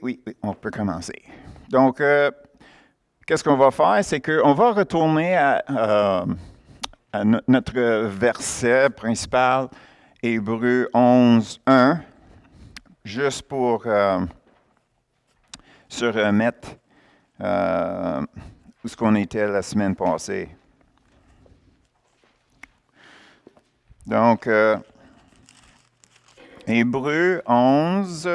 oui, on peut commencer. Donc, qu'est-ce qu'on va faire? C'est qu'on va retourner à notre verset principal, Hébreux 11, 1, juste pour se remettre où ce qu'on était la semaine passée. Donc, Hébreux 11,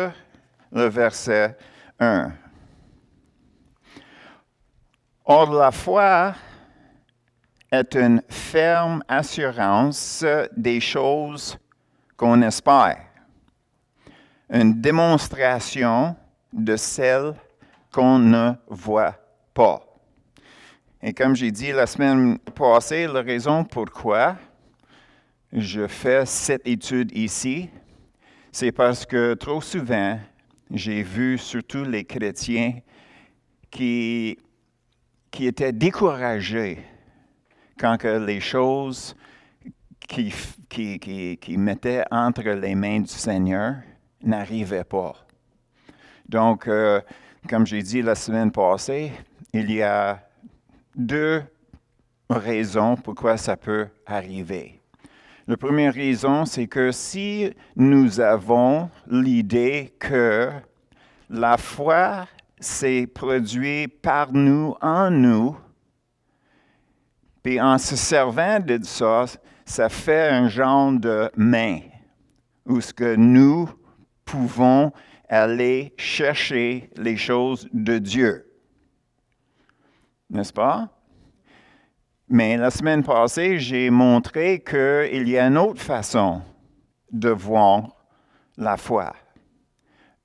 le verset 1. Or, la foi est une ferme assurance des choses qu'on espère, une démonstration de celles qu'on ne voit pas. Et comme j'ai dit la semaine passée, la raison pourquoi je fais cette étude ici, c'est parce que trop souvent, j'ai vu surtout les chrétiens qui étaient découragés quand que les choses qui mettaient entre les mains du Seigneur n'arrivaient pas. Donc, comme j'ai dit la semaine passée, il y a deux raisons pourquoi ça peut arriver. La première raison, c'est que si nous avons l'idée que la foi s'est produite par nous, en nous, puis en se servant de ça, ça fait un genre de main, où ce que nous pouvons aller chercher les choses de Dieu. N'est-ce pas? Mais la semaine passée, j'ai montré qu'il y a une autre façon de voir la foi.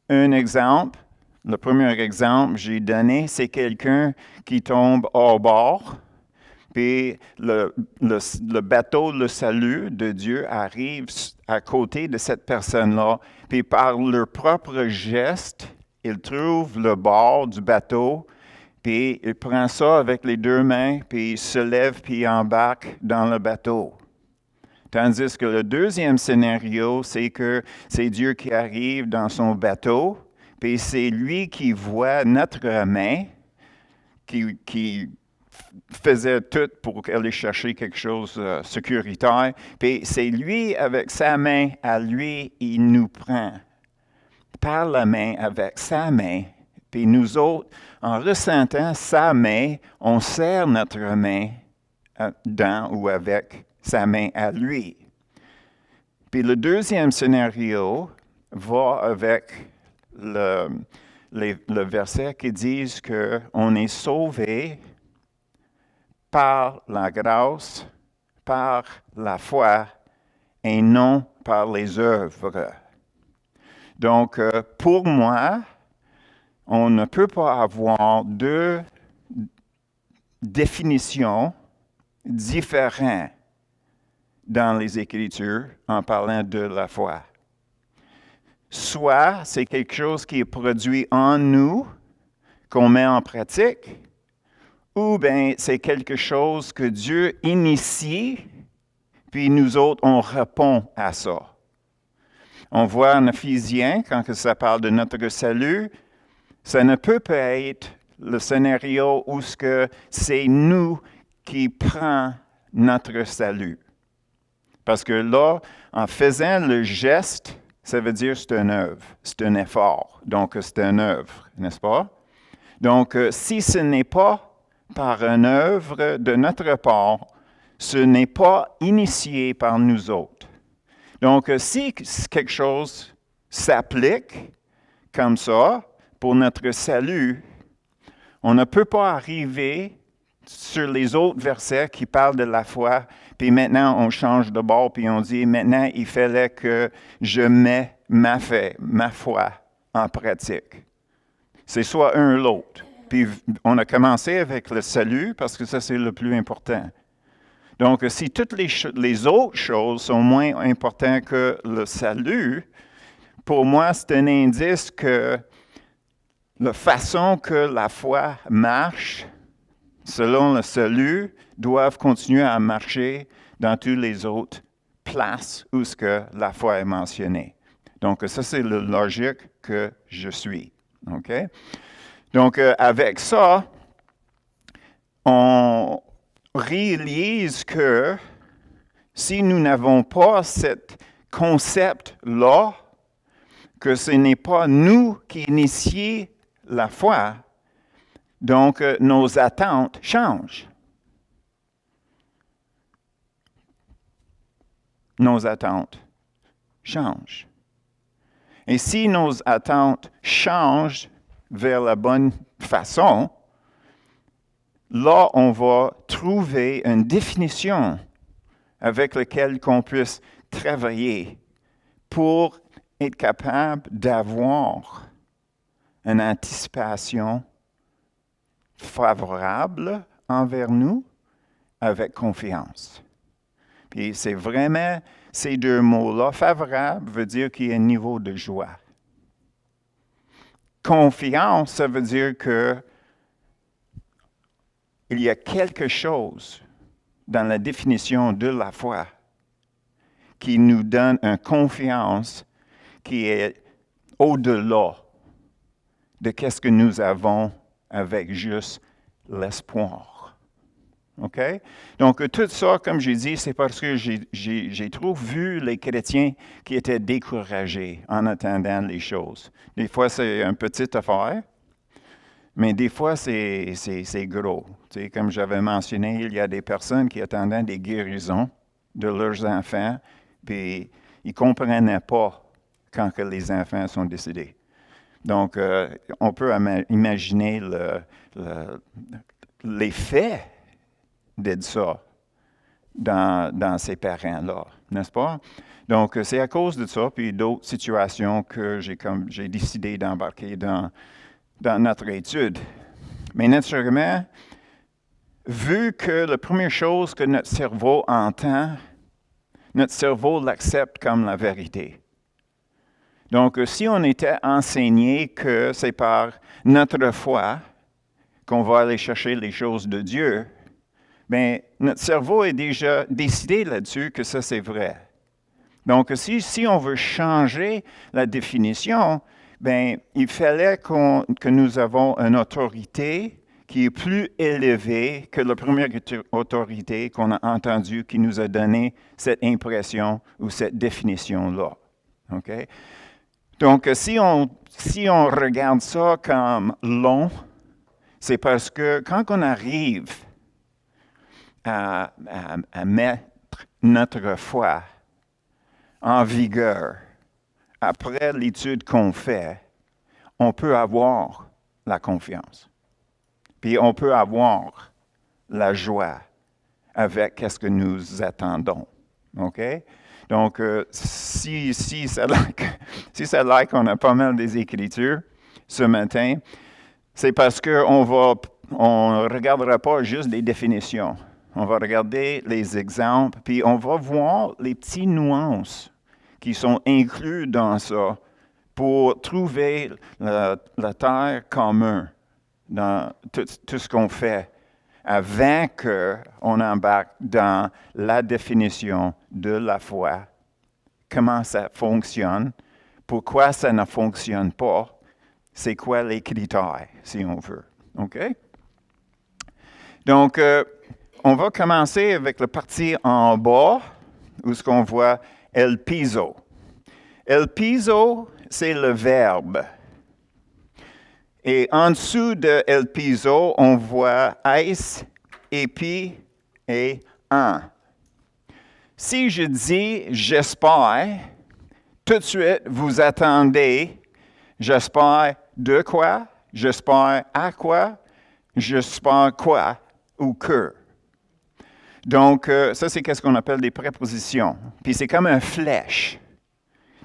Un exemple, le premier exemple que j'ai donné, c'est quelqu'un qui tombe hors bord, puis le bateau, le salut de Dieu arrive à côté de cette personne-là, puis par leur propre geste, ils trouvent le bord du bateau, puis il prend ça avec les deux mains, puis il se lève, puis il embarque dans le bateau. Tandis que le deuxième scénario, c'est que c'est Dieu qui arrive dans son bateau, puis c'est lui qui voit notre main, qui faisait tout pour aller chercher quelque chose de sécuritaire, puis c'est lui, avec sa main, à lui, il nous prend par la main, avec sa main, puis nous autres, en ressentant sa main, on serre notre main dans ou avec sa main à lui. Puis le deuxième scénario va avec le verset qui dit qu'on est sauvé par la grâce, par la foi, et non par les œuvres. Donc, pour moi, on ne peut pas avoir deux définitions différentes dans les Écritures en parlant de la foi. Soit c'est quelque chose qui est produit en nous, qu'on met en pratique, ou bien c'est quelque chose que Dieu initie, puis nous autres, on répond à ça. On voit en Éphésiens, quand ça parle de notre salut, ça ne peut pas être le scénario où c'est nous qui prenons notre salut. Parce que là, en faisant le geste, ça veut dire que c'est une œuvre, c'est un effort. Donc, c'est une œuvre, n'est-ce pas? Donc, si ce n'est pas par une œuvre de notre part, ce n'est pas initié par nous autres. Donc, si quelque chose s'applique comme ça pour notre salut, on ne peut pas arriver sur les autres versets qui parlent de la foi, puis maintenant on change de bord, puis on dit maintenant il fallait que je mette ma foi en pratique. C'est soit un ou l'autre. Puis on a commencé avec le salut parce que ça c'est le plus important. Donc si toutes les autres choses sont moins importantes que le salut, pour moi c'est un indice que la façon que la foi marche, selon le salut, doivent continuer à marcher dans toutes les autres places où la foi est mentionnée. Donc, ça, c'est la logique que je suis. OK? Donc, avec ça, on réalise que si nous n'avons pas ce concept-là, que ce n'est pas nous qui initions la foi, donc nos attentes changent. Nos attentes changent. Et si nos attentes changent vers la bonne façon, là, on va trouver une définition avec laquelle qu'on puisse travailler pour être capable d'avoir une anticipation favorable envers nous avec confiance. Puis c'est vraiment ces deux mots-là. Favorable veut dire qu'il y a un niveau de joie. Confiance, ça veut dire que il y a quelque chose dans la définition de la foi qui nous donne une confiance qui est au-delà de ce que nous avons avec juste l'espoir. OK? Donc, tout ça, comme j'ai dit, c'est parce que j'ai trop vu les chrétiens qui étaient découragés en attendant les choses. Des fois, c'est une petite affaire, mais des fois, c'est gros. Tu sais, comme j'avais mentionné, il y a des personnes qui attendaient des guérisons de leurs enfants, puis ils ne comprenaient pas quand que les enfants sont décédés. Donc, on peut imaginer l'effet de ça dans ces parents-là, n'est-ce pas? Donc, c'est à cause de ça, puis d'autres situations que j'ai décidé d'embarquer dans notre étude. Mais naturellement, vu que la première chose que notre cerveau entend, notre cerveau l'accepte comme la vérité. Donc, si on était enseigné que c'est par notre foi qu'on va aller chercher les choses de Dieu, bien, notre cerveau est déjà décidé là-dessus que ça, c'est vrai. Donc, si on veut changer la définition, bien, il fallait que nous avons une autorité qui est plus élevée que la première autorité qu'on a entendue, qui nous a donné cette impression ou cette définition-là. OK? Donc, si on regarde ça comme long, c'est parce que quand on arrive à mettre notre foi en vigueur, après l'étude qu'on fait, on peut avoir la confiance. Puis on peut avoir la joie avec ce que nous attendons. OK? Donc, si ça like qu'on a pas mal des Écritures ce matin, c'est parce qu'on ne regardera pas juste des définitions. On va regarder les exemples, puis on va voir les petites nuances qui sont inclus dans ça pour trouver la terre commune dans tout ce qu'on fait avant qu'on embarque dans la définition de la foi, comment ça fonctionne, pourquoi ça ne fonctionne pas, c'est quoi les critères, si on veut. OK? Donc, on va commencer avec la partie en bas, où ce qu'on voit el piso. El piso, c'est le verbe. Et en dessous de el piso, on voit eis, epi et en. Si je dis j'espère, tout de suite, vous attendez j'espère de quoi, j'espère à quoi, j'espère quoi ou que. Donc, ça, c'est ce qu'on appelle des prépositions. Puis c'est comme une flèche.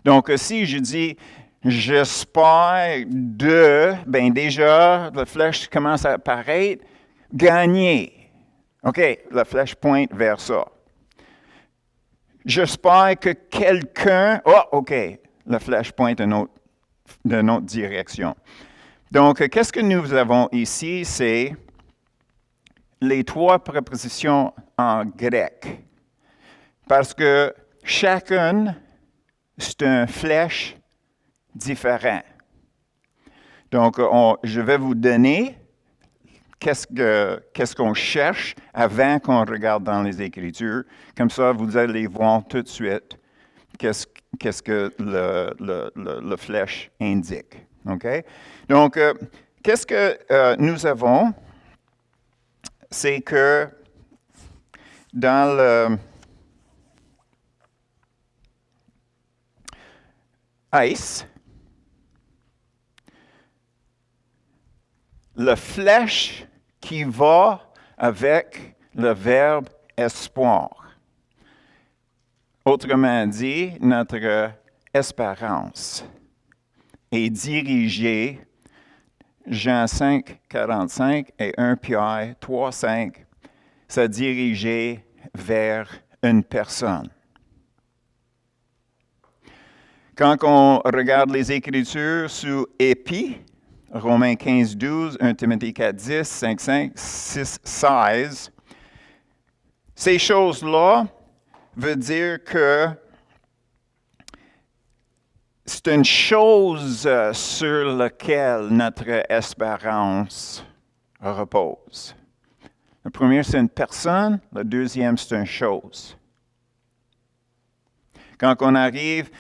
Donc, si je dis j'espère de, bien déjà, la flèche commence à apparaître, gagner. OK, la flèche pointe vers ça. J'espère que quelqu'un, OK, la flèche pointe d'une autre direction. Donc, qu'est-ce que nous avons ici, c'est les trois prépositions en grec. Parce que chacune, c'est une flèche différente. Donc, je vais vous donner qu'est-ce qu'on cherche avant qu'on regarde dans les Écritures. Comme ça, vous allez voir tout de suite qu'est-ce que le flèche indique. OK? Donc, qu'est-ce que nous avons? C'est que dans le ice, la flèche qui va avec le verbe espoir. Autrement dit, notre espérance est dirigée, Jean 5, 45 et 1 Pierre 3, 5, c'est dirigé vers une personne. Quand on regarde les Écritures sous épi, Romains 15, 12, 1 Timothée 4, 10, 5, 5, 6, 16, ces choses-là veulent dire que c'est une chose sur laquelle notre espérance repose. Le premier, c'est une personne. Le deuxième, c'est une chose. Quand on arrive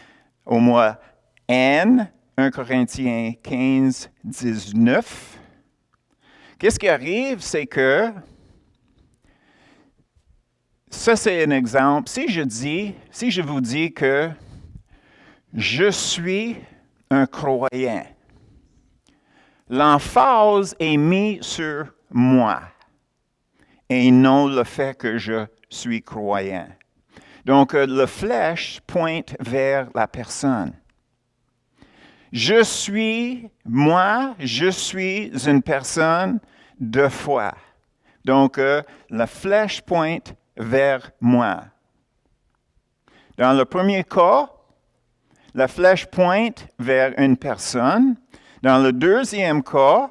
au mois N, 1 Corinthiens 15, 19, qu'est-ce qui arrive, c'est que, ça c'est un exemple, si je vous dis que je suis un croyant, l'emphase est mise sur moi et non le fait que je suis croyant. Donc, la flèche pointe vers la personne. Je suis une personne de foi. Donc, la flèche pointe vers moi. Dans le premier cas, la flèche pointe vers une personne. Dans le deuxième cas,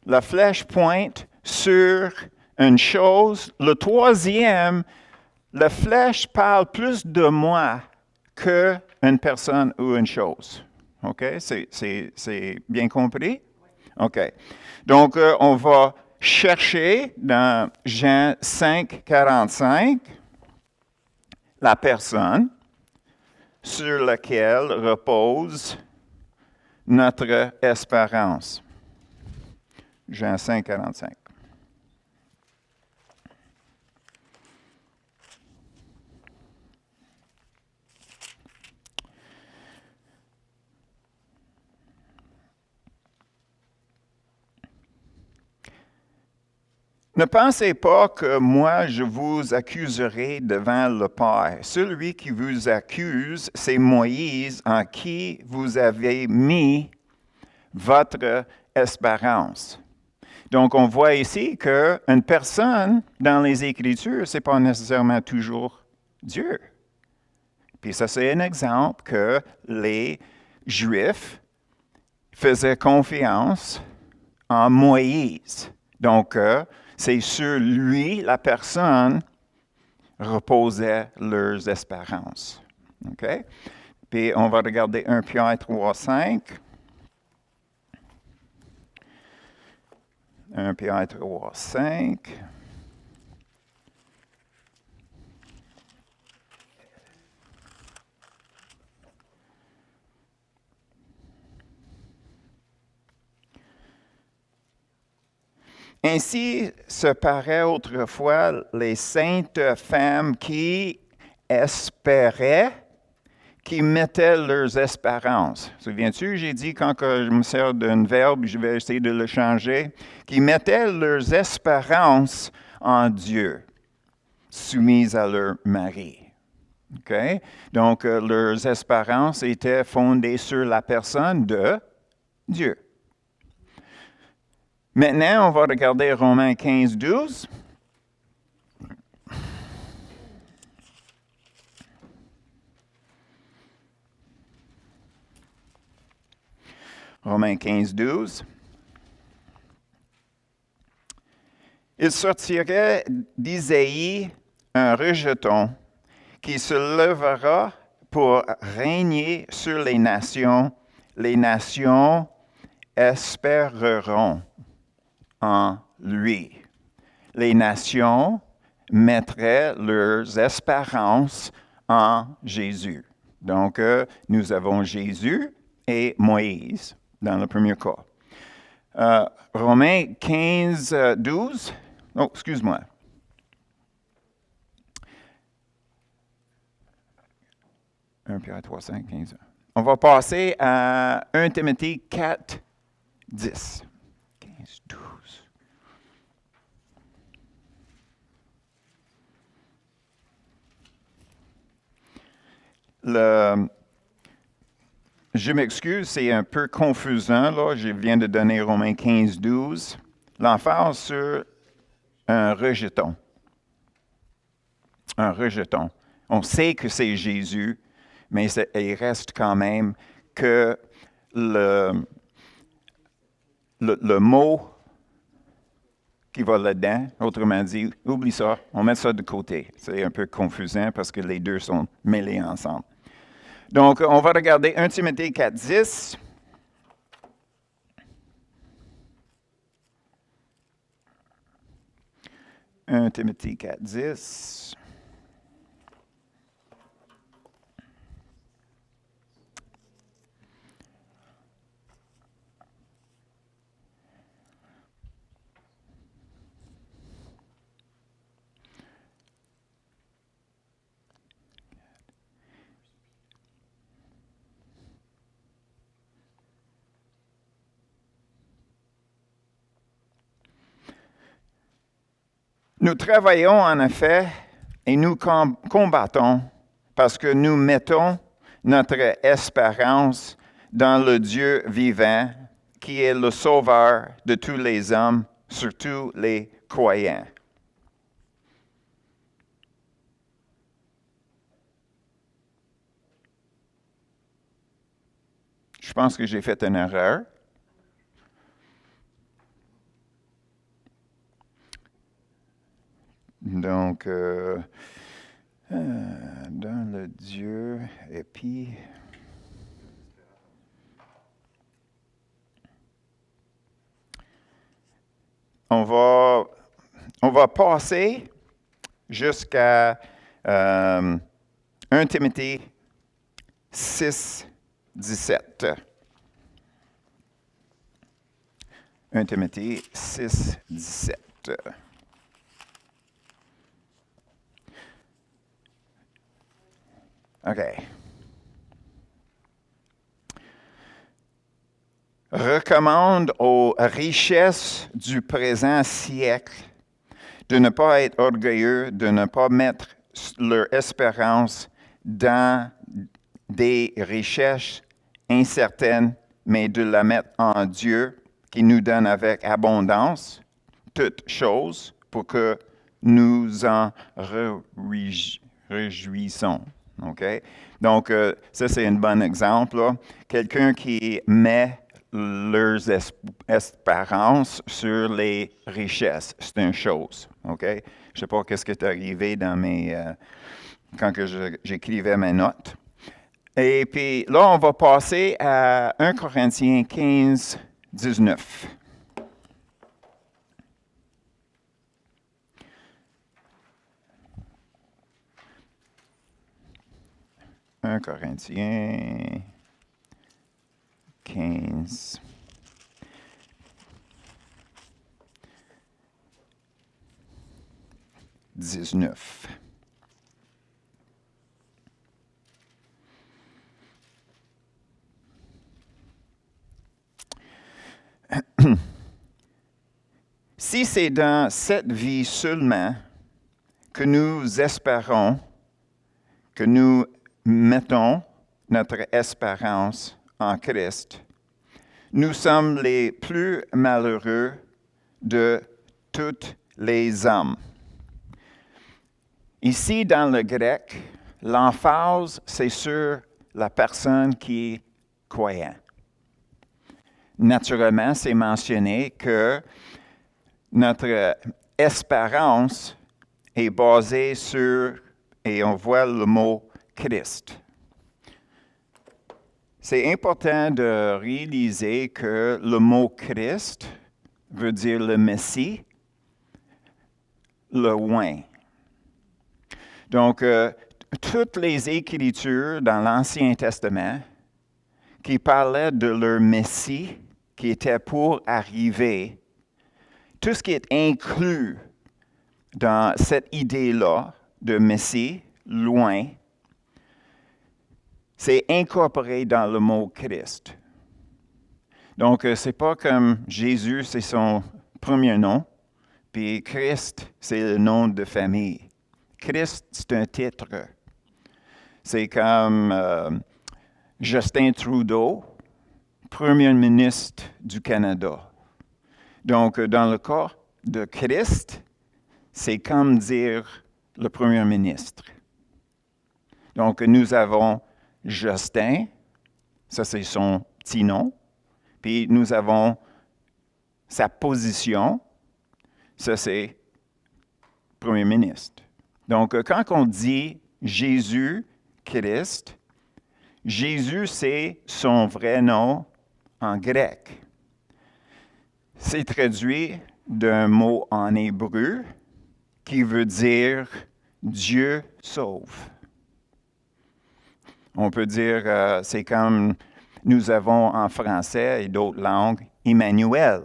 la flèche pointe sur une chose. Le troisième, la flèche parle plus de moi qu'une personne ou une chose. OK? C'est bien compris? OK. Donc, on va chercher dans Jean 5, 45 la personne sur laquelle repose notre espérance. Jean 5, 45. Ne pensez pas que moi je vous accuserai devant le Père. Celui qui vous accuse, c'est Moïse en qui vous avez mis votre espérance. Donc, on voit ici qu'une personne dans les Écritures, ce n'est pas nécessairement toujours Dieu. Puis ça, c'est un exemple que les Juifs faisaient confiance en Moïse. Donc, c'est sur lui, la personne, reposait leurs espérances. OK? Puis on va regarder 1 Pierre 3, 5. 1 Pierre 3, 5. Ainsi se paraient autrefois les saintes femmes qui espéraient, qui mettaient leurs espérances. Souviens-tu, j'ai dit quand je me sers d'un verbe, je vais essayer de le changer, qui mettaient leurs espérances en Dieu, soumises à leur mari. Okay? Donc, leurs espérances étaient fondées sur la personne de Dieu. Maintenant, on va regarder Romains 15, 12. Romains 15, 12. Il sortirait d'Isaïe un rejeton qui se lèvera pour régner sur les nations espéreront en lui. Les nations mettraient leurs espérances en Jésus. Donc, nous avons Jésus et Moïse dans le premier cas. Romains 15, 12. Oh, excuse-moi. Pierre 3, 5, 15. On va passer à 1 Timothée 4, 10. 15, 12. Je m'excuse, c'est un peu confusant, là. Je viens de donner Romains 15, 12. L'emphase sur un rejeton. Un rejeton. On sait que c'est Jésus, mais il reste quand même que le mot qui va là-dedans, autrement dit, oublie ça, on met ça de côté. C'est un peu confusant parce que les deux sont mêlés ensemble. Donc, on va regarder 1 Timothée 4, 10. « 1 Timothée 4, 10. Nous travaillons en effet et nous combattons parce que nous mettons notre espérance dans le Dieu vivant qui est le sauveur de tous les hommes, surtout les croyants. Je pense que j'ai fait une erreur. Donc, dans le Dieu, et puis... On va passer jusqu'à 1 Timothée 6, 17. 1 Timothée 6, 17. OK. Recommande aux richesses du présent siècle de ne pas être orgueilleux, de ne pas mettre leur espérance dans des richesses incertaines, mais de la mettre en Dieu qui nous donne avec abondance toutes choses pour que nous en réjouissons. Okay? Donc, ça, c'est un bon exemple. Là. Quelqu'un qui met leurs espérances sur les richesses, c'est une chose. Okay? Je ne sais pas qu'est-ce qui est arrivé dans quand j'écrivais mes notes. Et puis là, on va passer à 1 Corinthiens 15, 19. « 1 Corinthiens 15, 19. Si c'est dans cette vie seulement que nous espérons, que nous mettons notre espérance en Christ, nous sommes les plus malheureux de tous les hommes. Ici, dans le grec, l'emphase, c'est sur la personne qui est croyant. Naturellement, c'est mentionné que notre espérance est basée sur, et on voit le mot Christ. c'est important de réaliser que le mot Christ veut dire le Messie, le oint. Donc, toutes les Écritures dans l'Ancien Testament qui parlaient de leur Messie, qui était pour arriver, tout ce qui est inclus dans cette idée-là de Messie, loin, c'est incorporé dans le mot Christ. Donc, c'est pas comme Jésus, c'est son premier nom, puis Christ, c'est le nom de famille. Christ, c'est un titre. C'est comme Justin Trudeau, premier ministre du Canada. Donc, dans le cas de Christ, c'est comme dire le premier ministre. Donc, nous avons Justin, ça c'est son petit nom, puis nous avons sa position, ça c'est premier ministre. Donc, quand on dit Jésus, Christ, Jésus, c'est son vrai nom en grec. C'est traduit d'un mot en hébreu qui veut dire Dieu sauve. On peut dire, c'est comme nous avons en français et d'autres langues, Emmanuel.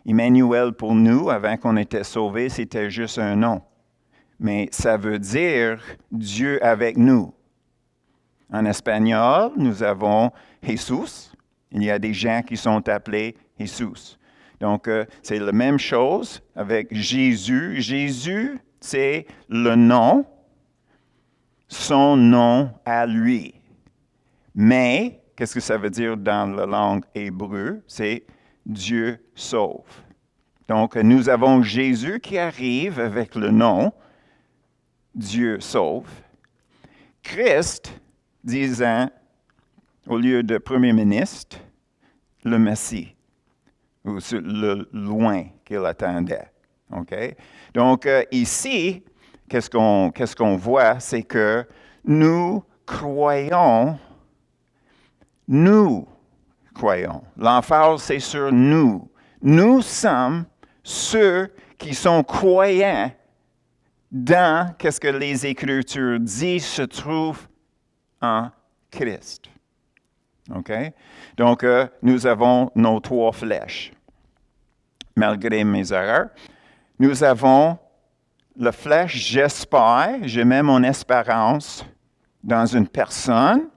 Emmanuel pour nous, avant qu'on était sauvés, c'était juste un nom. Mais ça veut dire Dieu avec nous. En espagnol, nous avons Jesus. Il y a des gens qui sont appelés Jesus. Donc, c'est la même chose avec Jésus. Jésus, c'est le nom, son nom à lui. Mais, qu'est-ce que ça veut dire dans la langue hébreu? C'est Dieu sauve. Donc, nous avons Jésus qui arrive avec le nom Dieu sauve. Christ, disant, au lieu de premier ministre, le Messie, ou le loin qu'il attendait. Okay? Donc, ici, qu'est-ce qu'on voit, c'est que nous croyons. L'emphase, c'est sur nous. Nous sommes ceux qui sont croyants dans qu'est-ce que les Écritures disent se trouve en Christ. OK? Donc, nous avons nos 3 flèches. Malgré mes erreurs, nous avons la flèche j'espère, je mets mon espérance dans une personne,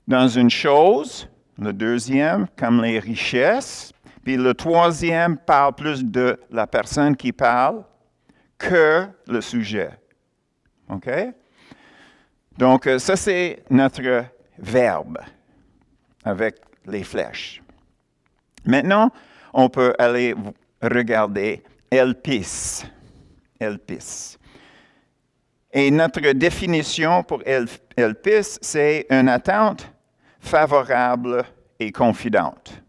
dans une chose, le deuxième, comme les richesses, puis le troisième parle plus de la personne qui parle que le sujet. OK? Donc, ça, c'est notre verbe avec les flèches. Maintenant, on peut aller regarder elpis. Elpis. Et notre définition pour elpis, c'est une attente favorable et confidente.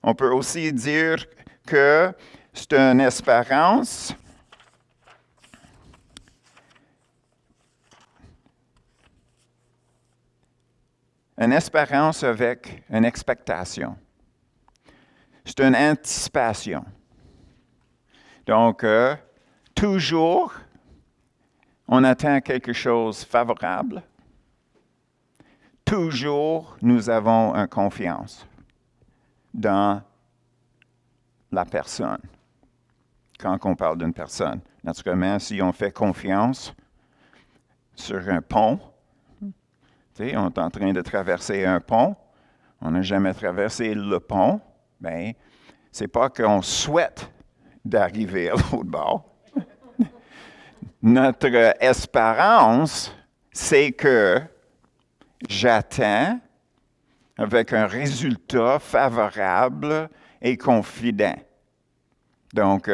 On peut aussi dire que c'est une espérance avec une expectation. C'est une anticipation. Donc, toujours, on attend quelque chose de favorable. Toujours, nous avons une confiance dans la personne. Quand on parle d'une personne, naturellement, si on fait confiance sur un pont, on est en train de traverser un pont, on n'a jamais traversé le pont, bien, c'est pas qu'on souhaite d'arriver à l'autre bord. Notre espérance, c'est que j'attends avec un résultat favorable et confident. Donc,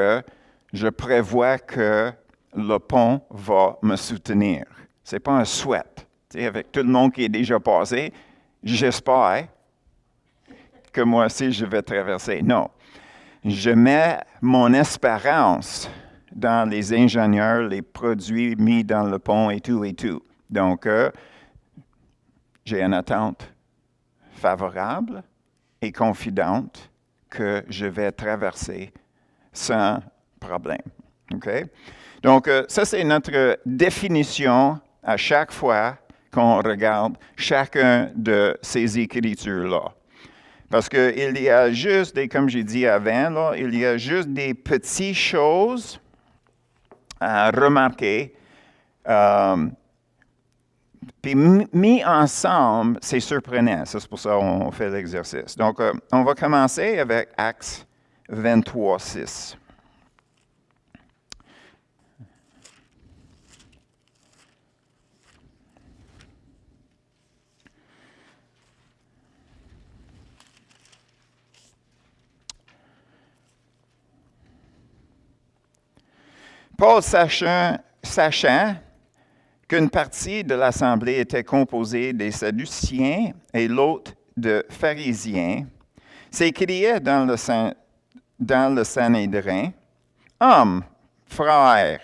je prévois que le pont va me soutenir. Ce n'est pas un souhait. Avec tout le monde qui est déjà passé, j'espère que moi aussi je vais traverser. Non. Je mets mon espérance dans les ingénieurs, les produits mis dans le pont et tout et tout. Donc, j'ai une attente favorable et confidente que je vais traverser sans problème. OK? Donc, ça, c'est notre définition à chaque fois qu'on regarde chacun de ces écritures-là. Parce qu'il y a juste, comme j'ai dit avant, là, il y a juste des petites choses à remarquer. Puis mis ensemble, c'est surprenant. Ça, c'est pour ça qu'on fait l'exercice. Donc, on va commencer avec Actes 23, 6. Paul, sachant qu'une partie de l'Assemblée était composée des Sadduciens et l'autre de pharisiens, s'écriait dans le Sanhédrin, « Hommes, frères,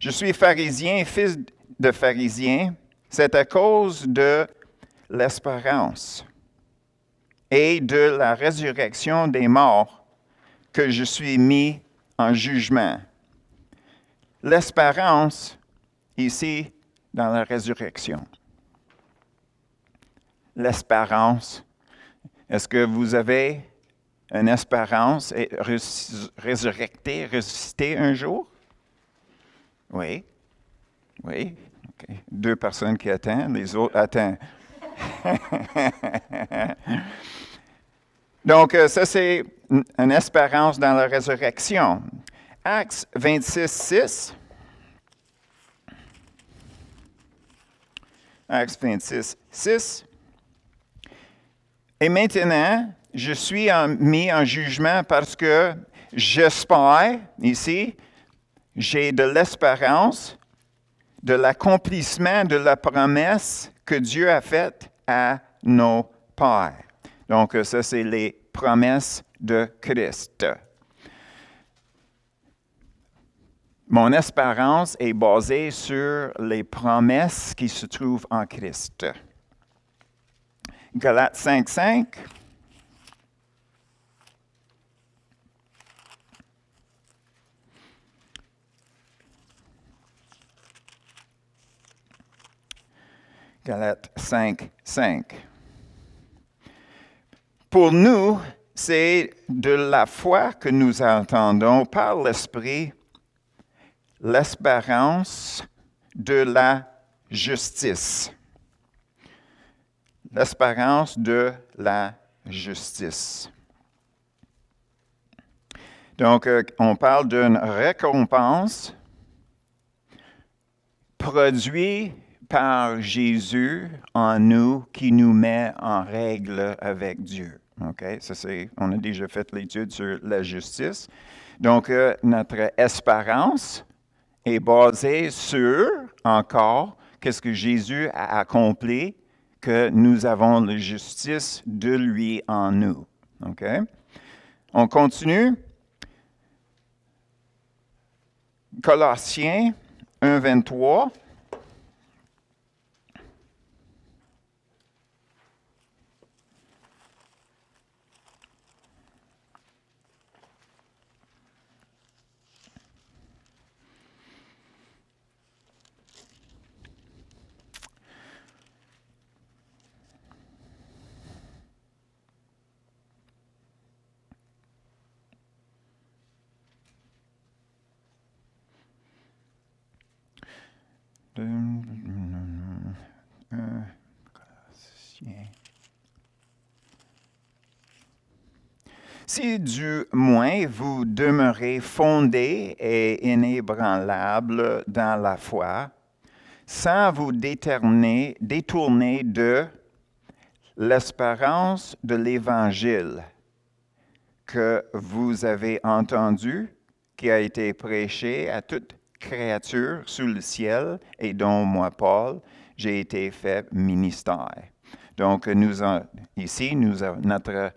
je suis pharisien, fils de pharisien, c'est à cause de l'espérance et de la résurrection des morts que je suis mis en jugement. » L'espérance, ici, dans la résurrection. L'espérance. Est-ce que vous avez une espérance et ressusciter un jour? Oui. Oui. Okay. 2 personnes qui attendent, les autres attendent. Donc, ça, c'est une espérance dans la résurrection. Actes 26, 6. Actes 26, 6. Et maintenant, je suis mis en jugement parce que j'espère, ici, j'ai de l'espérance de l'accomplissement de la promesse que Dieu a faite à nos pères. Donc, ça, c'est les promesses de Christ. Mon espérance est basée sur les promesses qui se trouvent en Christ. Galates 5, 5. Galates 5, 5. Pour nous, c'est de la foi que nous entendons par l'Esprit l'espérance de la justice. L'espérance de la justice. Donc, on parle d'une récompense produite par Jésus en nous qui nous met en règle avec Dieu. OK? Ça, on a déjà fait l'étude sur la justice. Donc, notre espérance est basée sur, encore, qu'est-ce que Jésus a accompli, que nous avons la justice de lui en nous. OK? On continue. Colossiens 1, 23. Si du moins vous demeurez fondés et inébranlables dans la foi, sans vous détourner de l'espérance de l'Évangile que vous avez entendu, qui a été prêché à toute créature sous le ciel, et dont moi, Paul, j'ai été fait ministère. Donc, ici, notre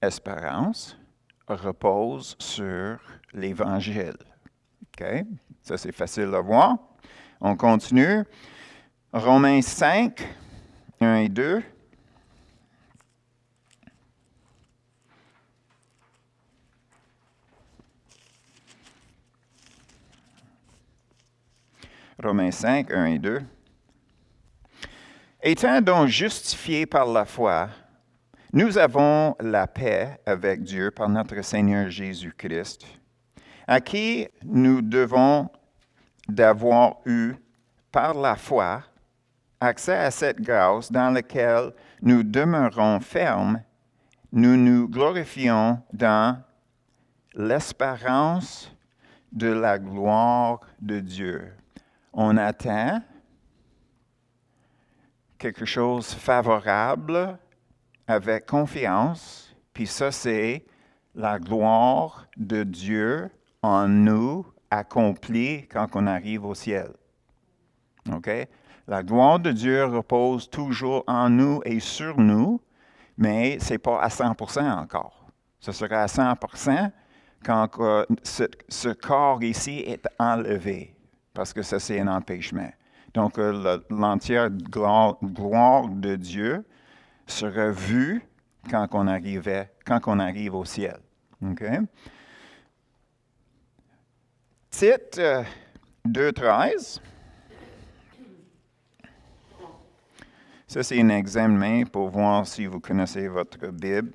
espérance repose sur l'Évangile. OK? Ça, c'est facile à voir. On continue. Romains 5, 1 et 2. Romains 5, 1 et 2. Étant donc justifiés par la foi, nous avons la paix avec Dieu par notre Seigneur Jésus-Christ, à qui nous devons d'avoir eu, par la foi, accès à cette grâce dans laquelle nous demeurons fermes, nous nous glorifions dans l'espérance de la gloire de Dieu. On attend quelque chose de favorable avec confiance, puis ça, c'est la gloire de Dieu en nous accomplie quand on arrive au ciel. OK? La gloire de Dieu repose toujours en nous et sur nous, mais ce n'est pas à 100% encore. Ce sera à 100% quand ce corps ici est enlevé, parce que ça, c'est un empêchement. Donc, l'entière gloire de Dieu sera vue quand on arrive au ciel. OK? Tite 2.13. Ça, c'est un examen pour voir si vous connaissez votre Bible.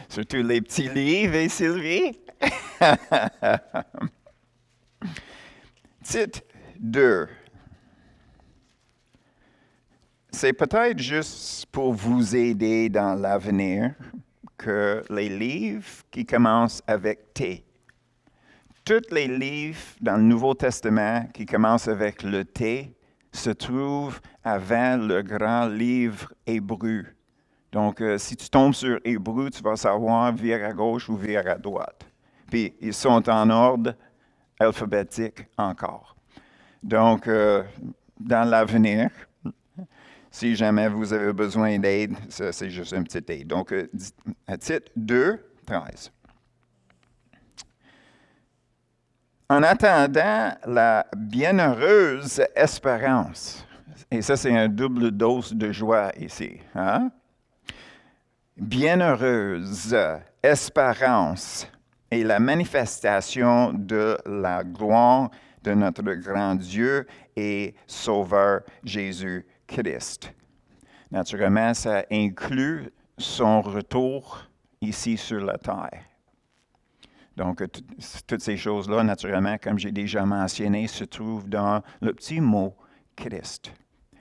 Surtout les petits livres, et Sylvie? Tite 2. C'est peut-être juste pour vous aider dans l'avenir que les livres qui commencent avec T. Tous les livres dans le Nouveau Testament qui commencent avec le T se trouvent avant le grand livre Hébreu. Donc, si tu tombes sur Hébreu, tu vas savoir vire à gauche ou vire à droite. Puis, ils sont en ordre alphabétique encore. Donc, dans l'avenir, si jamais vous avez besoin d'aide, ça, c'est juste une petite aide. Donc, à titre 2, 13. En attendant la bienheureuse espérance, et ça, c'est une double dose de joie ici, hein? Bienheureuse espérance et la manifestation de la gloire de notre grand Dieu et Sauveur Jésus-Christ. Naturellement, ça inclut son retour ici sur la terre. Donc, toutes ces choses-là, naturellement, comme j'ai déjà mentionné, se trouvent dans le petit mot Christ.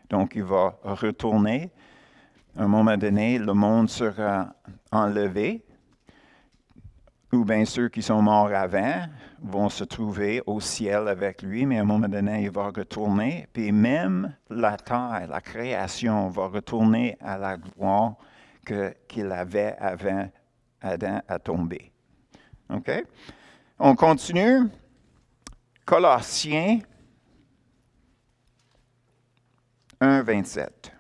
Donc, il va retourner. À un moment donné, le monde sera enlevé, ou bien ceux qui sont morts avant vont se trouver au ciel avec lui, mais à un moment donné, il va retourner, puis même la terre, la création, va retourner à la gloire qu'il avait avant Adam à tomber. OK? On continue. Colossiens 1, 27.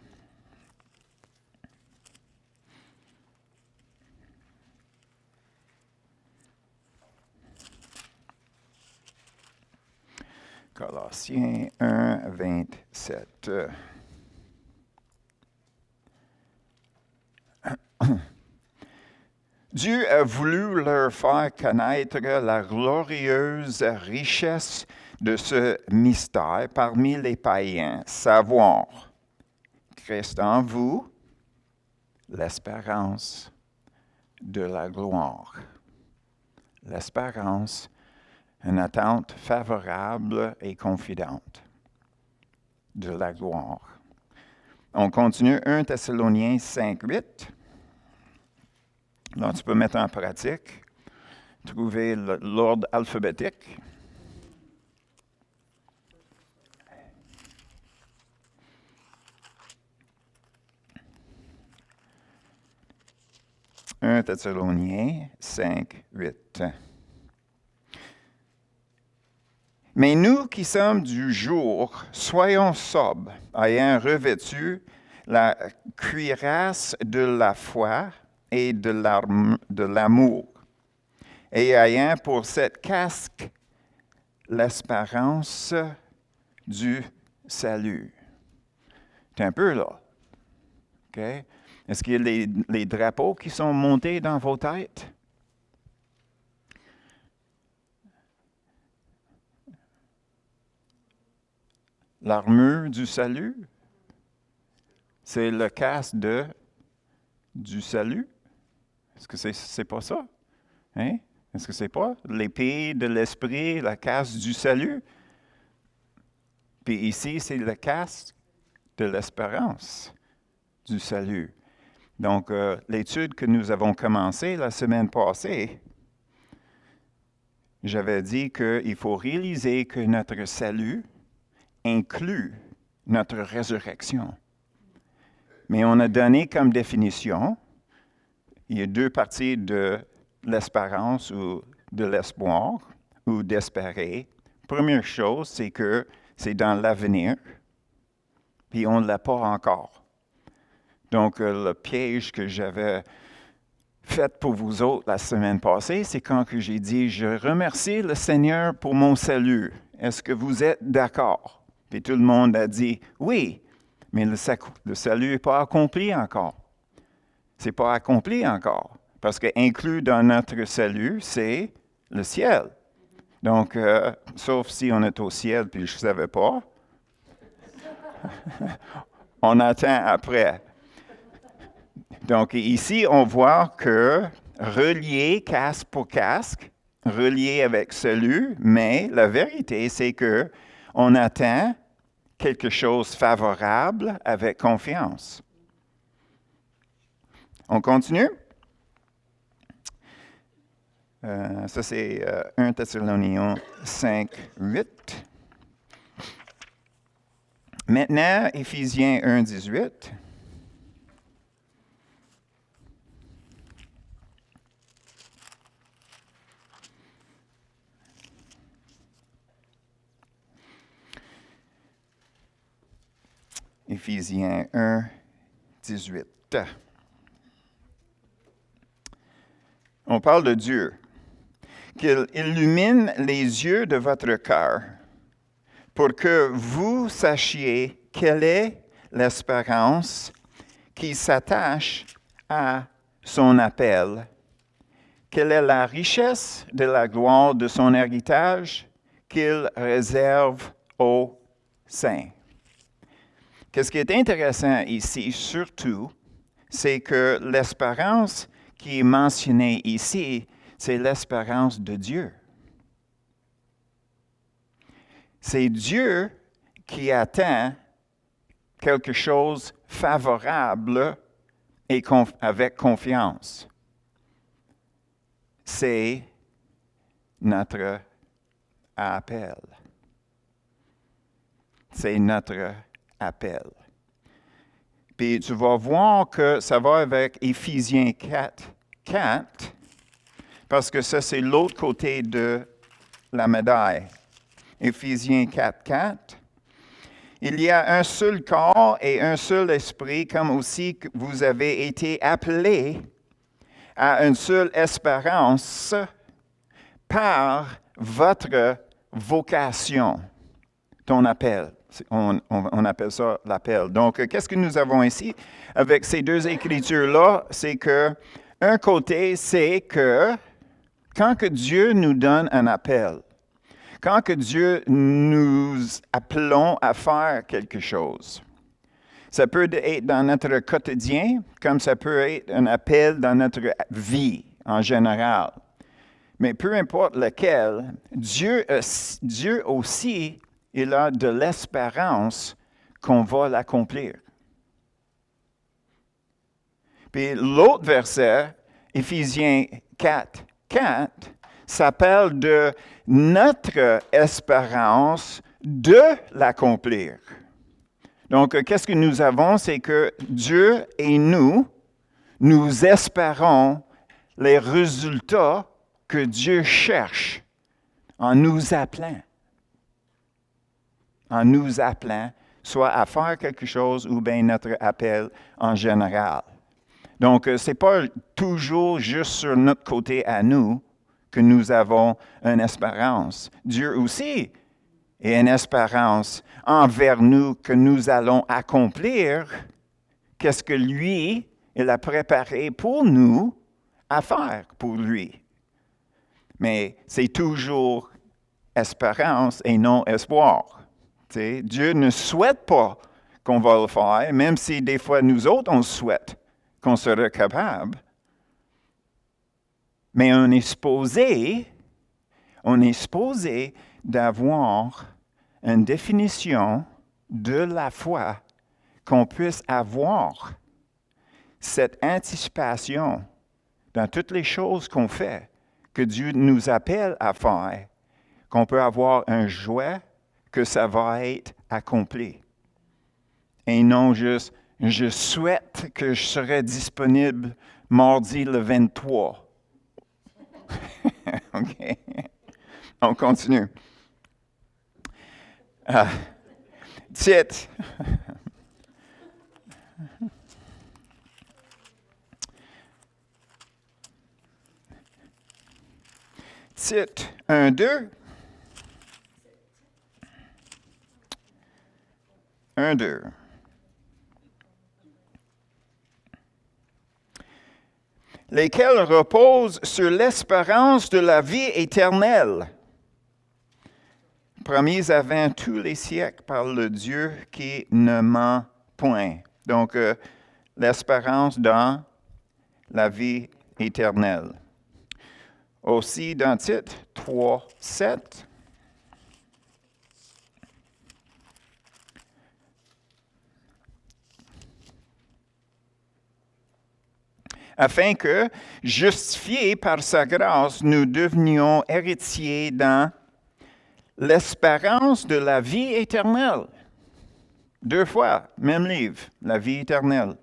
Colossiens 1, 27. Dieu a voulu leur faire connaître la glorieuse richesse de ce mystère parmi les païens, savoir Christ en vous, l'espérance de la gloire. L'espérance, une attente favorable et confidente de la gloire. On continue 1 Thessaloniciens 5, 8. Là, tu peux mettre en pratique, trouver l'ordre alphabétique. « 1 Thessaloniciens 5, 8. Mais nous qui sommes du jour, soyons sobres, ayant revêtu la cuirasse de la foi et de l'amour, et ayant pour cette casque l'espérance du salut. C'est un peu là. OK? Est-ce qu'il y a les drapeaux qui sont montés dans vos têtes? L'armure du salut, c'est le casque du salut. Est-ce que c'est pas ça? Hein? Est-ce que c'est pas l'épée de l'esprit, la casque du salut? Puis ici, c'est le casque de l'espérance du salut. Donc, l'étude que nous avons commencée la semaine passée, j'avais dit qu'il faut réaliser que notre salut inclut notre résurrection. Mais on a donné comme définition, il y a deux parties de l'espérance ou de l'espoir ou d'espérer. Première chose, c'est que c'est dans l'avenir, puis on ne l'a pas encore. Donc, le piège que j'avais fait pour vous autres la semaine passée, c'est quand que j'ai dit « Je remercie le Seigneur pour mon salut. Est-ce que vous êtes d'accord? » Puis tout le monde a dit « Oui, mais le salut n'est pas accompli encore. » C'est pas accompli encore, parce que inclus dans notre salut, c'est le ciel. Donc, sauf si on est au ciel, puis je ne savais pas, on attend après. Donc, ici, on voit que relié casque pour casque, relié avec salut, mais la vérité, c'est que on attend quelque chose de favorable avec confiance. On continue? Ça, c'est 1 Thessaloniciens 5, 8. Maintenant, Éphésiens 1, 18. Éphésiens 1, 18. On parle de Dieu. Qu'il illumine les yeux de votre cœur pour que vous sachiez quelle est l'espérance qui s'attache à son appel, quelle est la richesse de la gloire de son héritage qu'il réserve aux saints. Qu'est-ce qui est intéressant ici, surtout, c'est que l'espérance qui est mentionnée ici, c'est l'espérance de Dieu. C'est Dieu qui attend quelque chose de favorable et avec confiance. C'est notre appel. C'est notre appel. Puis tu vas voir que ça va avec Éphésiens 4, 4, parce que ça, c'est l'autre côté de la médaille. Éphésiens 4, 4. Il y a un seul corps et un seul esprit, comme aussi que vous avez été appelés à une seule espérance par votre vocation, ton appel. On appelle ça l'appel. Donc, qu'est-ce que nous avons ici avec ces deux écritures-là? C'est que, un côté, c'est que quand que Dieu nous donne un appel, quand que Dieu nous appelons à faire quelque chose, ça peut être dans notre quotidien, comme ça peut être un appel dans notre vie en général. Mais peu importe lequel, Dieu aussi, il a de l'espérance qu'on va l'accomplir. Puis l'autre verset, Éphésiens 4, 4, s'appelle de notre espérance de l'accomplir. Donc, qu'est-ce que nous avons? C'est que Dieu et nous espérons les résultats que Dieu cherche en nous appelant. En nous appelant, soit à faire quelque chose ou bien notre appel en général. Donc, ce n'est pas toujours juste sur notre côté à nous que nous avons une espérance. Dieu aussi et une espérance envers nous que nous allons accomplir qu'est-ce que lui, il a préparé pour nous à faire pour lui. Mais c'est toujours espérance et non espoir. T'sais, Dieu ne souhaite pas qu'on va le faire, même si des fois nous autres, on souhaite qu'on serait capable. Mais on est supposé d'avoir une définition de la foi, qu'on puisse avoir cette anticipation dans toutes les choses qu'on fait, que Dieu nous appelle à faire, qu'on peut avoir un joie que ça va être accompli. Et non juste, je souhaite que je serai disponible mardi le 23. OK? On continue. Titre. Titre 1, 2. 1, 2. Lesquels reposent sur l'espérance de la vie éternelle, promise avant tous les siècles par le Dieu qui ne ment point. Donc, l'espérance dans la vie éternelle. Aussi, dans Tite 3, 7, afin que, justifiés par sa grâce, nous devenions héritiers dans l'espérance de la vie éternelle. 2 fois, même livre, la vie éternelle.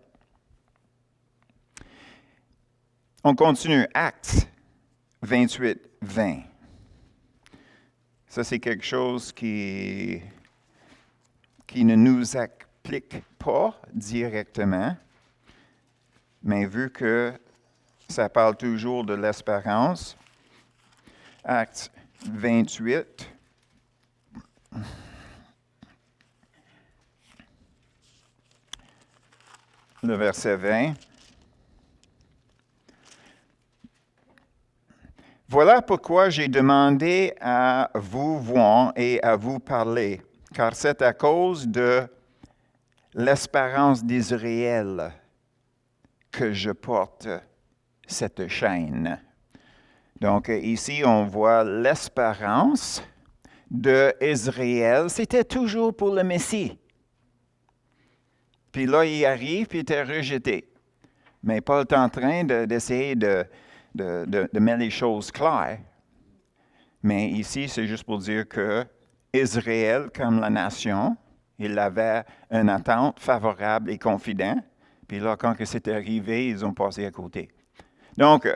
On continue, Actes 28, 20. Ça, c'est quelque chose qui ne nous applique pas directement, mais vu que ça parle toujours de l'espérance, Actes 28, le verset 20. Voilà pourquoi j'ai demandé à vous voir et à vous parler, car c'est à cause de l'espérance d'Israël que je porte cette chaîne. Donc ici, on voit l'espérance d'Israël. C'était toujours pour le Messie. Puis là, il arrive, puis il était rejeté. Mais Paul est en train d'essayer de mettre les choses claires. Mais ici, c'est juste pour dire que Israël, comme la nation, il avait une attente favorable et confidente. Puis là, quand c'est arrivé, ils ont passé à côté. Donc,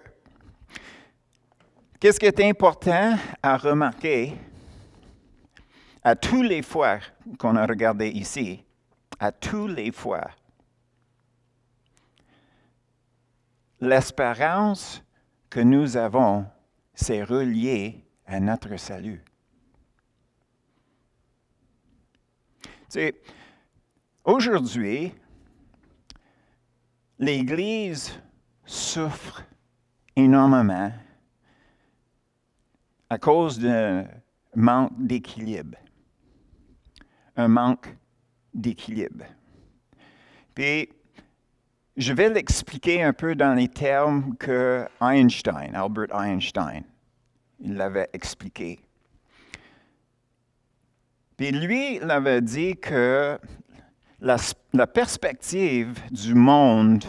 qu'est-ce qui est important à remarquer à toutes les fois qu'on a regardé ici, à toutes les fois, l'espérance que nous avons, c'est relié à notre salut. Tu sais, aujourd'hui, l'Église souffre énormément à cause d'un manque d'équilibre. Un manque d'équilibre. Puis, je vais l'expliquer un peu dans les termes que Albert Einstein, il l'avait expliqué. Puis lui, il avait dit que la perspective du monde,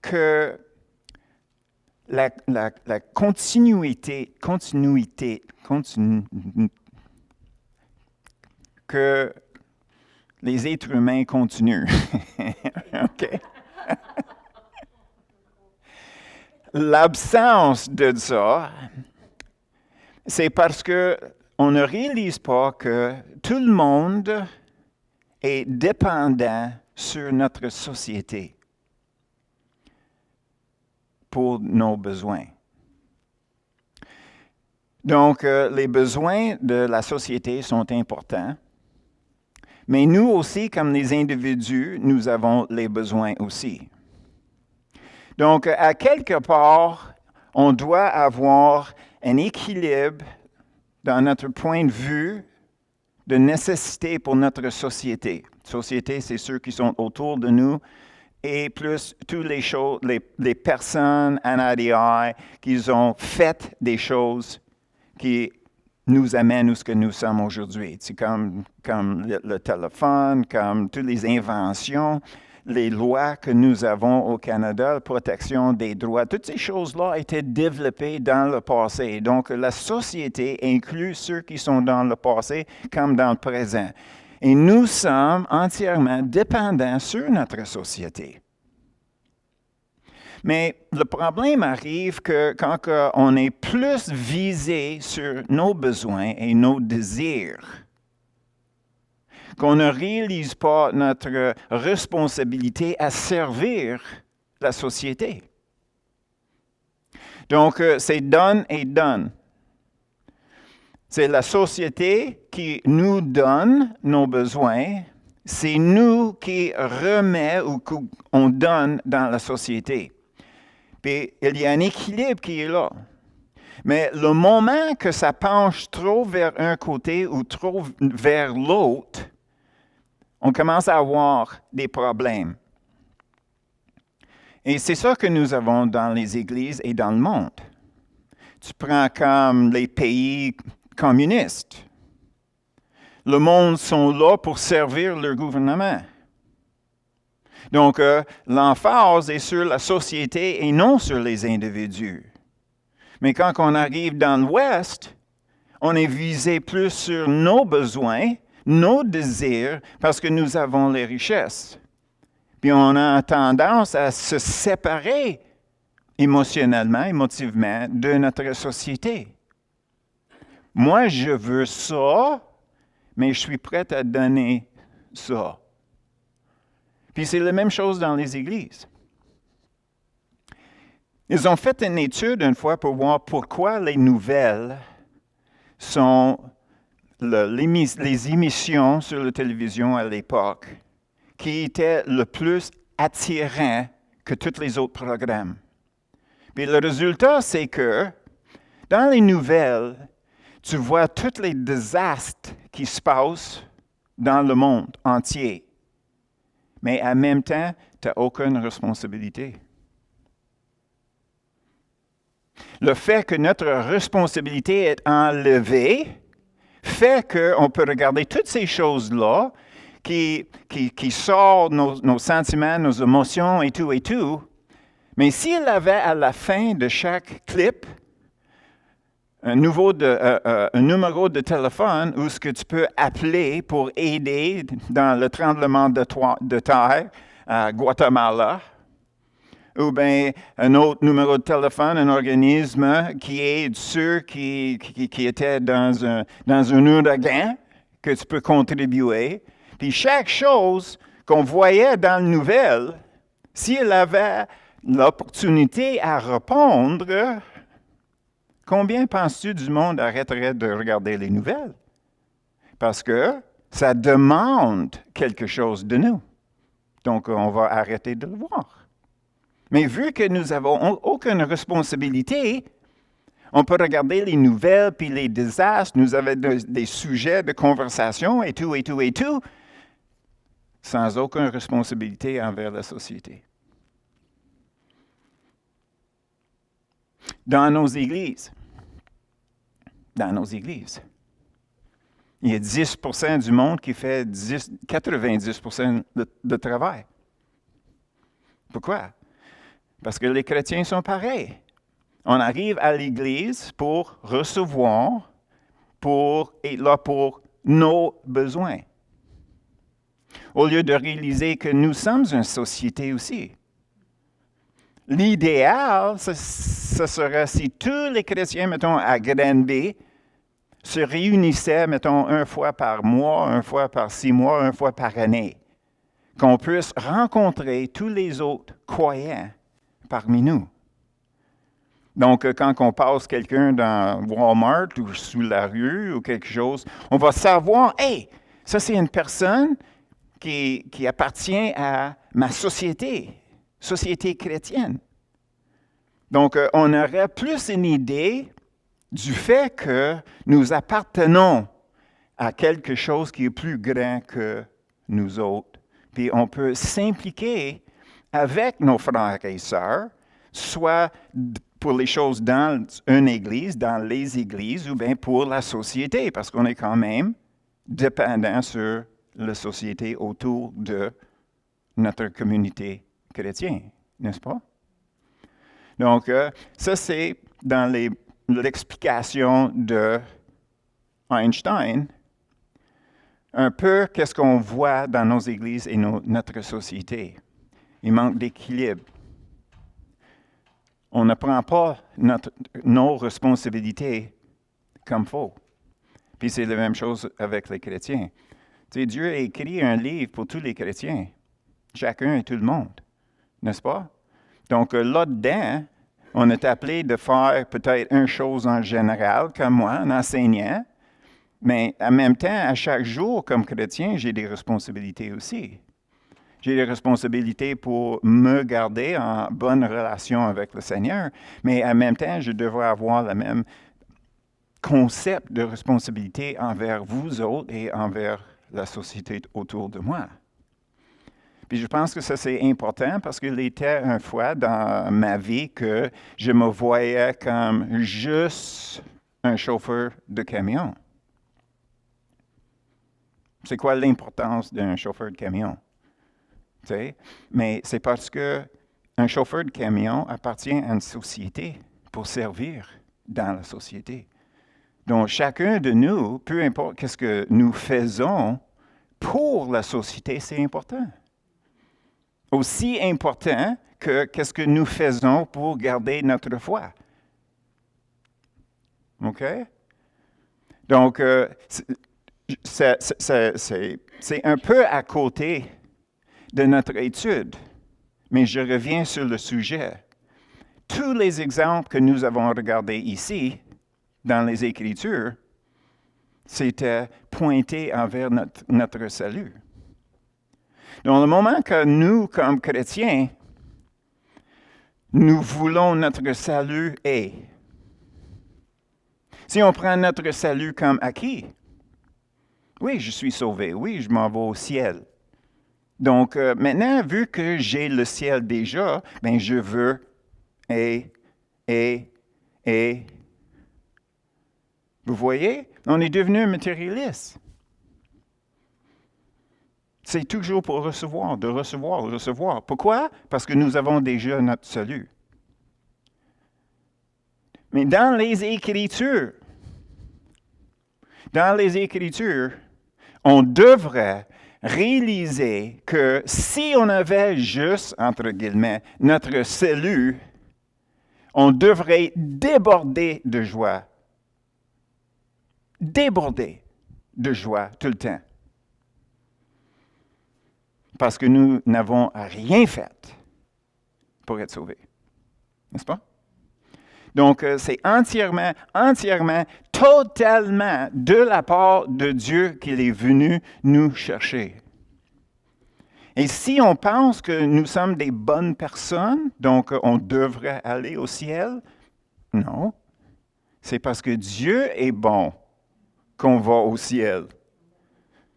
que la continuité, que les êtres humains continuent. OK? L'absence de ça, c'est parce qu'on ne réalise pas que tout le monde est dépendant sur notre société pour nos besoins. Donc, les besoins de la société sont importants, mais nous aussi, comme les individus, nous avons les besoins aussi. Donc, à quelque part, on doit avoir un équilibre dans notre point de vue de nécessité pour notre société. Société, c'est ceux qui sont autour de nous et plus toutes les choses, les personnes en ADI qui ont fait des choses qui nous amènent où ce que nous sommes aujourd'hui. C'est comme le téléphone, comme toutes les inventions, les lois que nous avons au Canada, la protection des droits, toutes ces choses-là étaient développées dans le passé. Donc, la société inclut ceux qui sont dans le passé comme dans le présent. Et nous sommes entièrement dépendants sur notre société. Mais le problème arrive que quand on est plus visé sur nos besoins et nos désirs, qu'on ne réalise pas notre responsabilité à servir la société. Donc, c'est donne et donne. C'est la société qui nous donne nos besoins, c'est nous qui remet ou qu'on donne dans la société. Puis, il y a un équilibre qui est là. Mais le moment que ça penche trop vers un côté ou trop vers l'autre, on commence à avoir des problèmes. Et c'est ça que nous avons dans les églises et dans le monde. Tu prends comme les pays communistes. Le monde sont là pour servir leur gouvernement. Donc, l'emphase est sur la société et non sur les individus. Mais quand on arrive dans l'Ouest, on est visé plus sur nos besoins, nos désirs, parce que nous avons les richesses. Puis on a tendance à se séparer émotionnellement, émotivement de notre société. Moi, je veux ça, mais je suis prêt à donner ça. Puis c'est la même chose dans les églises. Ils ont fait une étude une fois pour voir pourquoi les nouvelles sont les émissions sur la télévision à l'époque qui étaient le plus attirant que tous les autres programmes. Puis le résultat, c'est que dans les nouvelles, tu vois tous les désastres qui se passent dans le monde entier. Mais en même temps, tu n'as aucune responsabilité. Le fait que notre responsabilité est enlevée fait qu'on peut regarder toutes ces choses-là qui sortent nos sentiments, nos émotions et tout. Mais s'il avait à la fin de chaque clip un numéro de téléphone où ce que tu peux appeler pour aider dans le tremblement de terre à Guatemala, ou bien un autre numéro de téléphone, un organisme qui aide ceux qui étaient dans un ouragan, que tu peux contribuer. Puis chaque chose qu'on voyait dans les nouvelles, s'il avait l'opportunité à répondre, combien penses-tu du monde arrêterait de regarder les nouvelles? Parce que ça demande quelque chose de nous. Donc, on va arrêter de le voir. Mais vu que nous n'avons aucune responsabilité, on peut regarder les nouvelles puis les désastres, nous avons des sujets de conversation et tout, sans aucune responsabilité envers la société. Dans nos églises, il y a 10% du monde qui fait 90% de travail. Pourquoi? Parce que les chrétiens sont pareils. On arrive à l'Église pour recevoir, pour être là pour nos besoins. Au lieu de réaliser que nous sommes une société aussi. L'idéal, ce serait si tous les chrétiens, mettons, à Granby, se réunissaient, mettons, une fois par mois, une fois par 6 mois, une fois par année. Qu'on puisse rencontrer tous les autres croyants parmi nous. Donc, quand on passe quelqu'un dans Walmart ou sous la rue ou quelque chose, on va savoir, hey, ça c'est une personne qui appartient à ma société chrétienne. Donc, on aurait plus une idée du fait que nous appartenons à quelque chose qui est plus grand que nous autres. Puis on peut s'impliquer avec nos frères et sœurs, soit pour les choses dans une église, dans les églises, ou bien pour la société, parce qu'on est quand même dépendant sur la société autour de notre communauté chrétienne, n'est-ce pas? Donc, ça, c'est dans l'explication de Einstein, un peu qu'est-ce qu'on voit dans nos églises et notre société. Il manque d'équilibre. On ne prend pas nos responsabilités comme faux. Puis c'est la même chose avec les chrétiens. Tu sais, Dieu a écrit un livre pour tous les chrétiens, chacun et tout le monde, n'est-ce pas? Donc là-dedans, on est appelé de faire peut-être une chose en général, comme moi, un enseignant, mais en même temps, à chaque jour, comme chrétien, j'ai des responsabilités aussi. J'ai des responsabilités pour me garder en bonne relation avec le Seigneur, mais en même temps, je devrais avoir le même concept de responsabilité envers vous autres et envers la société autour de moi. Puis je pense que ça, c'est important parce qu'il était une fois dans ma vie que je me voyais comme juste un chauffeur de camion. C'est quoi l'importance d'un chauffeur de camion? Tu sais? Mais c'est parce qu'un chauffeur de camion appartient à une société pour servir dans la société. Donc, chacun de nous, peu importe qu'est-ce que nous faisons pour la société, c'est important. Aussi important que qu'est-ce que nous faisons pour garder notre foi. OK? Donc, c'est un peu à côté de notre étude, mais je reviens sur le sujet. Tous les exemples que nous avons regardés ici, dans les Écritures, c'était pointé envers notre salut. Dans le moment que nous, comme chrétiens, nous voulons notre salut et si on prend notre salut comme acquis, oui, je suis sauvé, oui, je m'en vais au ciel. Donc, maintenant, vu que j'ai le ciel déjà, bien, je veux et. Vous voyez? On est devenu matérialiste. C'est toujours pour recevoir, de recevoir, de recevoir. Pourquoi? Parce que nous avons déjà notre salut. Mais dans les Écritures, on devrait réaliser que si on avait juste, entre guillemets, notre salut, on devrait déborder de joie. Déborder de joie tout le temps. Parce que nous n'avons rien fait pour être sauvés. N'est-ce pas? Donc, c'est entièrement, totalement de la part de Dieu qu'il est venu nous chercher. Et si on pense que nous sommes des bonnes personnes, donc on devrait aller au ciel, non. C'est parce que Dieu est bon qu'on va au ciel.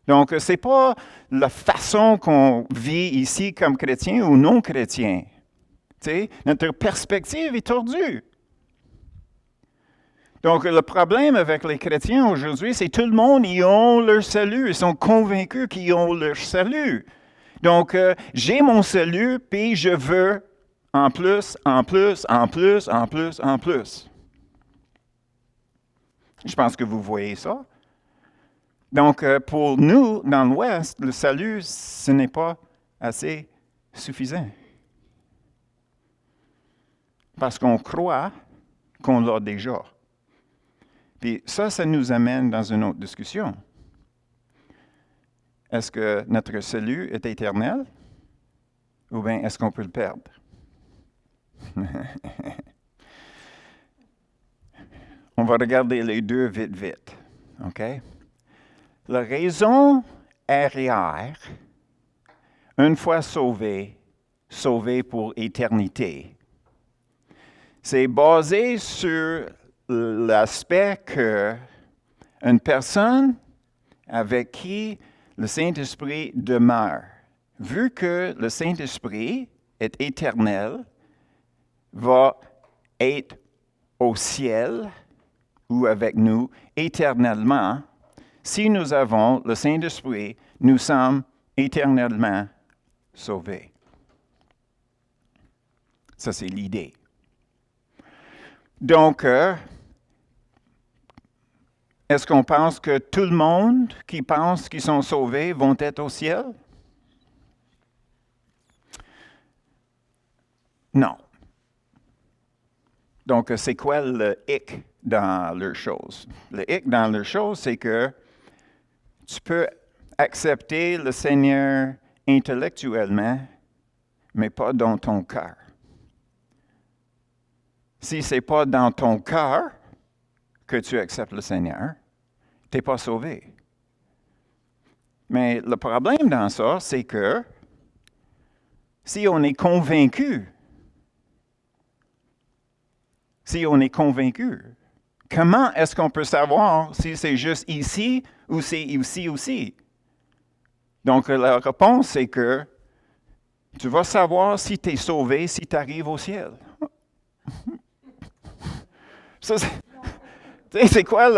Donc, ce n'est pas la façon qu'on vit ici comme chrétien ou non chrétien. Tu sais, notre perspective est tordue. Donc, le problème avec les chrétiens aujourd'hui, c'est que tout le monde, ils ont leur salut. Ils sont convaincus qu'ils ont leur salut. Donc, j'ai mon salut, puis je veux en plus. Je pense que vous voyez ça. Donc, pour nous, dans l'Ouest, le salut, ce n'est pas assez suffisant. Parce qu'on croit qu'on l'a déjà. Puis ça nous amène dans une autre discussion. Est-ce que notre salut est éternel? Ou bien est-ce qu'on peut le perdre? On va regarder les deux vite. OK? La raison arrière, une fois sauvé pour éternité, c'est basé sur l'aspect que une personne avec qui le Saint-Esprit demeure, vu que le Saint-Esprit est éternel, va être au ciel ou avec nous éternellement. Si nous avons le Saint-Esprit, nous sommes éternellement sauvés. Ça, c'est l'idée. Donc, est-ce qu'on pense que tout le monde qui pense qu'ils sont sauvés vont être au ciel? Non. Donc, c'est quoi le hic dans leur chose? Le hic dans leur chose, c'est que tu peux accepter le Seigneur intellectuellement, mais pas dans ton cœur. Si ce n'est pas dans ton cœur que tu acceptes le Seigneur, tu n'es pas sauvé. Mais le problème dans ça, c'est que si on est convaincu, comment est-ce qu'on peut savoir si c'est juste ici ou c'est ici aussi? Donc, la réponse, c'est que tu vas savoir si tu es sauvé si tu arrives au ciel. Ça, c'est quoi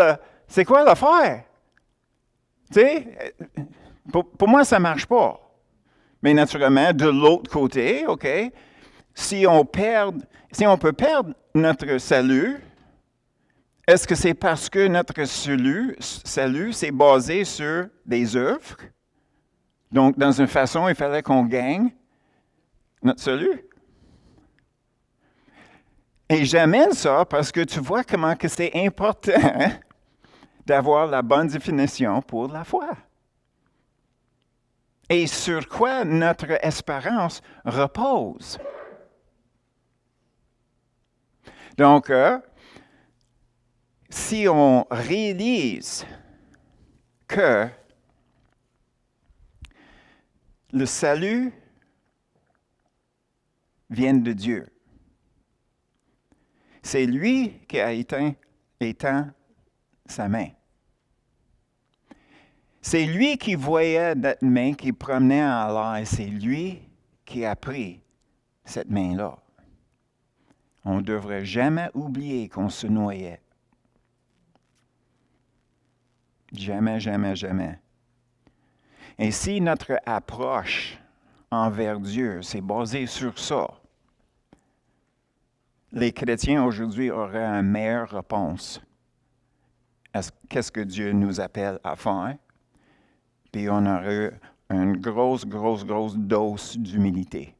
l'affaire? Pour moi, ça ne marche pas. Mais naturellement, de l'autre côté, OK, si on peut perdre notre salut, est-ce que c'est parce que notre salut, c'est basé sur des œuvres? Donc, dans une façon, il fallait qu'on gagne notre salut. Et j'amène ça parce que tu vois comment que c'est important d'avoir la bonne définition pour la foi. Et sur quoi notre espérance repose. Donc, si on réalise que le salut vient de Dieu, c'est lui qui a éteint sa main. C'est lui qui voyait notre main qui promenait en l'air. C'est lui qui a pris cette main-là. On ne devrait jamais oublier qu'on se noyait. Jamais, jamais, jamais. Et si notre approche envers Dieu, c'est basé sur ça, les chrétiens aujourd'hui auraient une meilleure réponse à qu'est-ce que Dieu nous appelle à faire. Puis on aurait une grosse dose d'humilité.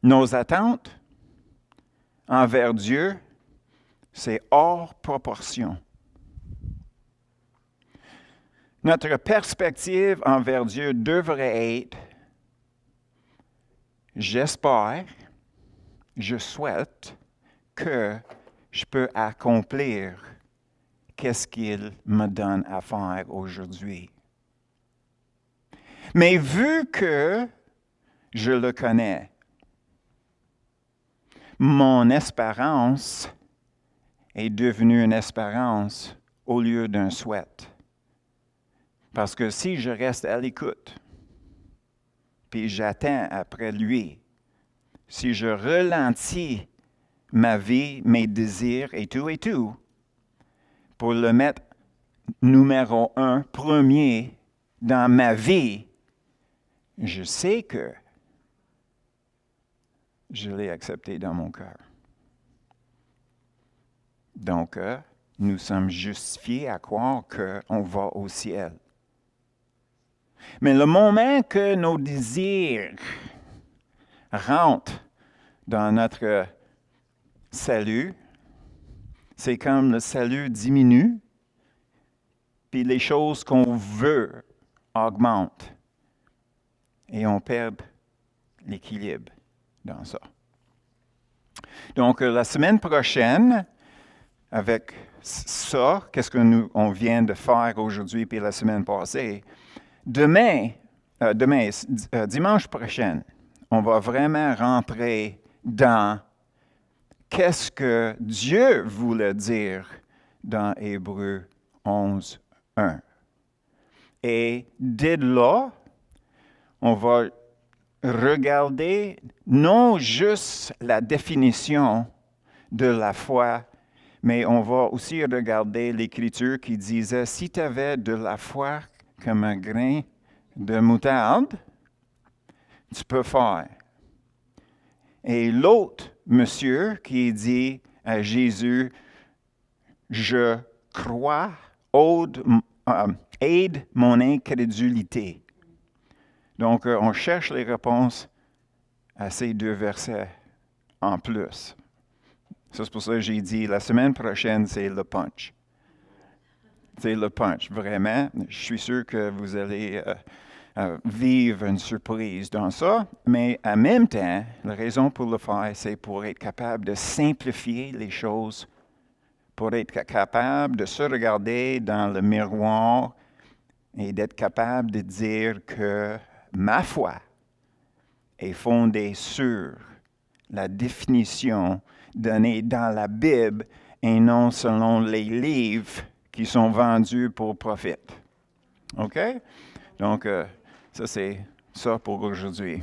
Nos attentes envers Dieu, c'est hors proportion. Notre perspective envers Dieu devrait être, j'espère, je souhaite que je peux accomplir qu'est-ce qu'il me donne à faire aujourd'hui. Mais vu que je le connais, mon espérance est devenue une espérance au lieu d'un souhait. Parce que si je reste à l'écoute, puis j'attends après lui, si je ralentis ma vie, mes désirs et tout, pour le mettre numéro 1, premier dans ma vie, je sais que je l'ai accepté dans mon cœur. Donc, nous sommes justifiés à croire qu'on va au ciel. Mais le moment que nos désirs rentrent dans notre salut, c'est comme le salut diminue, puis les choses qu'on veut augmentent. Et on perd l'équilibre dans ça. Donc, la semaine prochaine, avec ça, qu'est-ce que on vient de faire aujourd'hui puis la semaine passée, dimanche prochain, on va vraiment rentrer dans qu'est-ce que Dieu voulait dire dans Hébreux 11, 1. Et dès là, on va regarder non juste la définition de la foi, mais on va aussi regarder l'Écriture qui disait, si tu avais de la foi comme un grain de moutarde, tu peux faire. Et l'autre monsieur qui dit à Jésus, je crois, aide mon incrédulité. Donc, on cherche les réponses à ces deux versets en plus. Ça, c'est pour ça que j'ai dit, la semaine prochaine, c'est le punch. C'est le punch, vraiment. Je suis sûr que vous allez vivre une surprise dans ça, mais en même temps, la raison pour le faire, c'est pour être capable de simplifier les choses, pour être capable de se regarder dans le miroir et d'être capable de dire que ma foi est fondée sur la définition donnée dans la Bible et non selon les livres qui sont vendus pour profit. OK? Donc, ça, c'est ça pour aujourd'hui.